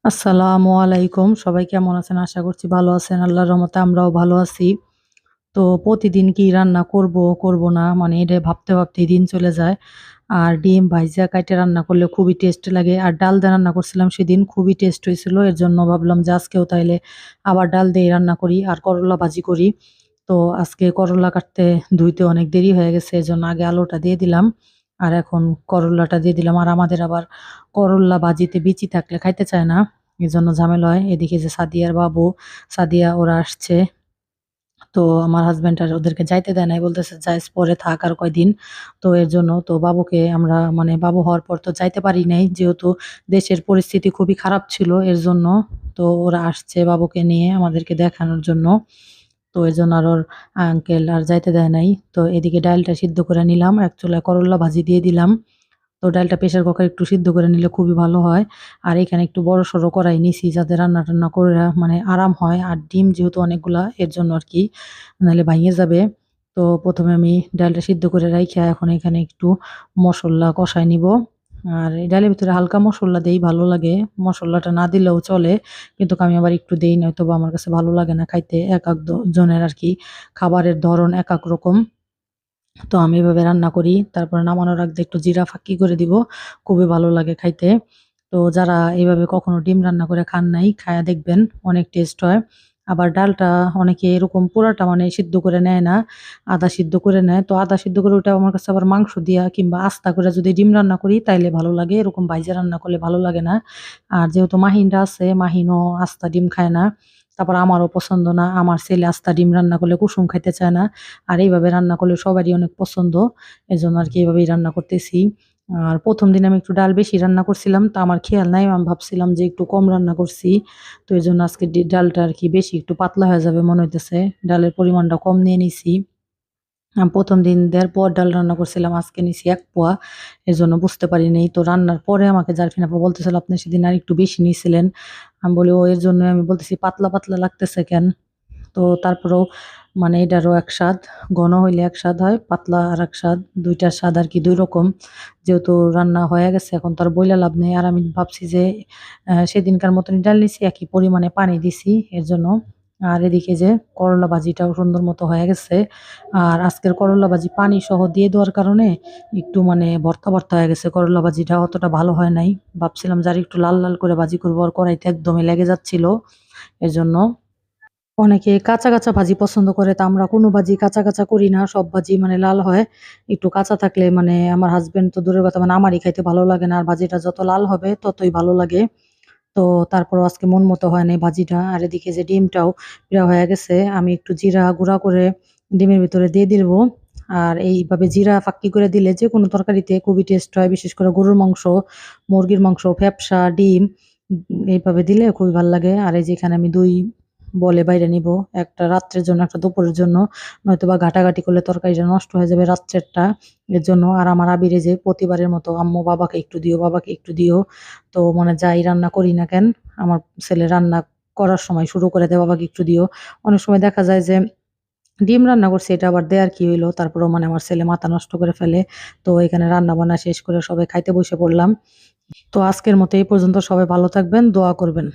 আসসালামু আলাইকুম। সবাই কেমন আছেন? আশা করছি ভালো আছেন। আল্লাহর রহমতে আমরাও ভালো আছি। তো প্রতিদিন কি রান্না করব, করব না মানে এটা ভাবতে, ভাবতেই দিন চলে যায়। আর ডিম ভাইজা কাইটে রান্না করলে খুবই টেস্ট লাগে। আর ডাল দিয়ে রান্না করছিলাম সেদিন খুবই টেস্ট হয়েছিল। এর জন্য ভাবলাম যে আজকেও তাইলে আবার ডাল দিয়েই রান্না করি আর করলা ভাজি করি। তো আজকে করলা কাটতে ধুইতে অনেক দেরি হয়ে গেছে। এজন্য আগে আলুটা দিয়ে দিলাম। আর এখন করল্লাটা দিয়ে দিলাম। আর আমাদের আবার করল্লা ভাজিতে বিচি থাকলে খাইতে চায় না। এজন্য ঝামেলা হয়। এদিকে যে সাদিয়ার বাবু, সাদিয়া ওরা আসছে। তো আমার হাসব্যান্ড আর ওদেরকে যাইতে দেয় নাই। বলতেছে, "যাইস পরে থাক আর কয়দিন।" তো এর জন্য তো বাবুকে আমরা মানে বাবু হওয়ার পর তো যাইতে পারি নাই। যেহেতু দেশের পরিস্থিতি খুবই খারাপ ছিল এর জন্য। তো ওরা আসছে বাবুকে নিয়ে আমাদেরকে দেখানোর জন্য। তো এজন্য আর ওর আঙ্কেল আর যাইতে দেয় নাই। তো এদিকে ডালটা সিদ্ধ করে নিলাম। এক চুলায় করল্লা ভাজি দিয়ে দিলাম। তো ডালটা প্রেশার কুকারে একটু সিদ্ধ করে নিলে খুবই ভালো হয়। আর এখানে একটু বড়সড় কড়াই নিছি যাতে রান্না-টান্না কইরা মানে আরাম হয়। আর ডিম যেহেতু অনেকগুলা এর জন্য আরকি, নাহলে ভাইঙে যাবে। তো ১ম এ আমি ডালটা সিদ্ধ করে রাইখা এখন এখানে একটু মসল্লা কষায় নিবো। আর এই ডালের ভিতরে হালকা মসল্লা দেই ভালো লাগে। মসল্লাটা না দিলেও চলে। কিন্তু আমি আবার একটু দেই নয়তোবা আমার কাছে ভালো লাগে না খাইতে। একেক জনের আরকি খাবারের ধরন একেক রকম। তো আমি এভাবে রান্না করি। তারপরে নামানোর আগ দিয়ে একটু জিরা ফাঁকি করে দিব। খুবই ভালো লাগে খাইতে। তো যারা এভাবে কখনো ডিম রান্না করে খান নাই, খায়া দেখবেন অনেক টেস্ট হয়। আবার ডালটা অনেকে এরকম পুরাটা মানে সিদ্ধ করে নেয় না, আধা সিদ্ধ করে নেয়। তো আধা সিদ্ধ করে ওটা আমার কাছে আবার মাংস দিয়া কিংবা আস্তা করে যদি ডিম রান্না করি তাইলে ভালো লাগে। এরকম ভাইজা রান্না করলে ভালো লাগে না। আর যেহেতু মাহিনরা আছে, মাহিনও আস্তা ডিম খায় না। তারপর আমারও পছন্দ না। আমার ছেলে আস্তা ডিম রান্না করলে কুসুম খাইতে চায় না। আর এইভাবে রান্না করলে সবারই অনেক পছন্দ। এজন্য আরকি এভাবেই রান্না করতেছি। আর ১ম দিন আমি একটু ডাল বেশি রান্না করছিলাম। তো আমার খেয়াল নাই। আমি ভাবছিলাম যে একটু কম রান্না করছি। তো এজন্য আজকে ডালটা আরকি বেশি একটু পাতলা হয়ে যাবে মনে হইতেছে। ডালের পরিমাণটা কম নিয়ে নিছি। ১ম দিন ১.৫ পোয়া ডাল রান্না করছিলাম। আজকে নিছি ১ পোয়া। এজন্য বুঝতে পারি নাই। তো রান্নার পরে আমাকে জারফিন আপা বলতেছিল, "আপনি সেদিন আরেকটু বেশি নিছিলেন।" আমি বলি, "ও এর জন্যই আমি বলতেছি পাতলা, পাতলা লাগতেছে কেন?" তো তারপরেও মানে এটারও এক স্বাদ। ঘন হইলে এক স্বাদ হয়, পাতলা আরেক স্বাদ। ২ টার স্বাদ আরকি ২ রকম। যেহেতু রান্না হয়ে গেছে এখন তো আর বইলা লাভ নেই। আর আমি ভাবছি যে সেদিনকার মতনই ডাল নিছি, একই পরিমাণে পানি দিছি এর জন্য। আর এদিকে যে করলা ভাজিটাও সুন্দর মতো হয়ে গেছে। আর আজকের করলা ভাজি পানি সহ দিয়ে দেওয়ার কারণে একটু মানে ভর্তা, ভর্তা হয়ে গেছে করলা ভাজিটা অতটা ভালো হয় নাই। ভাবছিলাম যে আরেকটু লাল, লাল করে ভাজি করব আর কড়াইতে একদমই লেগে যাচ্ছিল। এজন্য অনেকে কাঁচা, কাঁচা ভাজি পছন্দ করে। তা আমরা কোনো ভাজি কাঁচা, কাঁচা করি না। সব ভাজি মানে লাল হয়। একটু কাঁচা থাকলে মানে আমার হাসব্যান্ড তো দূরের কথা মানে আমারই খাইতে ভালো লাগে না। আর ভাজিটা যত লাল হবে ততই ভালো লাগে। তো তারপরেও আজকে মন মতো হয় নাই ভাজিটা। আর এদিকে যে ডিমটাও হয়ে গেছে। আমি একটু জিরা গুঁড়া করে ডিমের ভিতরে দিয়ে দিব। আর এইভাবে জিরা ফাঁকি করে দিলে যেকোনো তরকারিতে খুবই টেস্ট হয়। বিশেষ করে গরুর মাংস, মুরগির মাংস, ফ্যাপসা, ডিম এইভাবে দিলে খুবই ভাল লাগে। আর এই যে এখানে আমি ২ বলে বাইরে নিবো। একটা রাত্রের জন্য, একটা দুপুরের জন্য। নয়তোবা ঘাটাঘাটি করলে তরকারিটা নষ্ট হয়ে যাবে রাত্রেরটা। এর জন্য আর আমার আবির এই যে প্রতিবারের মতো, "আম্মু বাবাকে একটু দিও, বাবাকে একটু দিও।" তো মানে যাই রান্না করি না কেন, আমার ছেলে রান্না করার সময় শুরু করে দেয়, "বাবাকে একটু দিও।" অনেক সময় দেখা যায় যে ডিম রান্না করছি এটা আবার দেয়ার কি হইলো? তারপরেও মানে আমার ছেলে মাথা নষ্ট করে ফেলে। তো এখানে রান্না-বান্না শেষ করে সবাই খাইতে বইসে পড়লাম। তো আজকের মতো এই পর্যন্ত। সবাই ভালো থাকবেন, দোয়া করবেন।